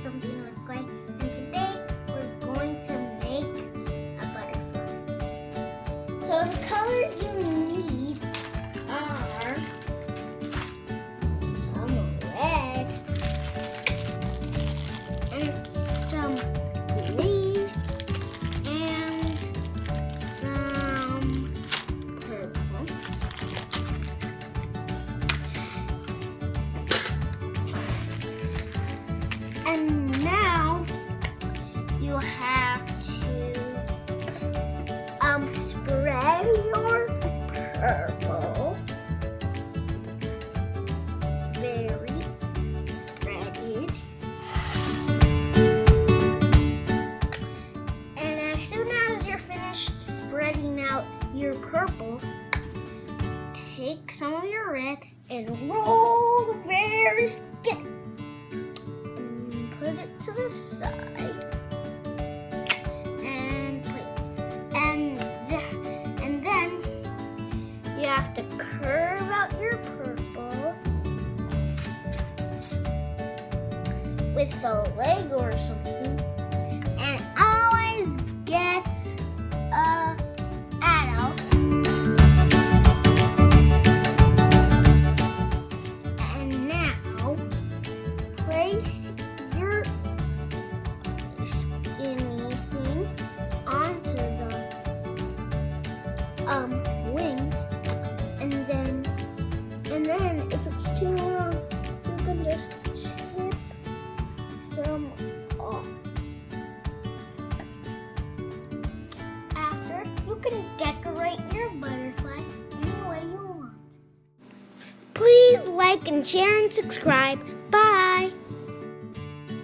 something with clay, and today we're going to make a butterfly. So the colors you need are some red and some green and some purple. And now you have to spread your purple very spreaded. And as soon as you're finished spreading out your purple, take some of your red and roll very skinny. Put it to the side and then you have to curve out your purple with a leg or something, and always get a adult. And now place your skinny thing onto the wings, and then if it's too long, you can just chip some off. After, you can decorate your butterfly any way you want. Please like and share and subscribe.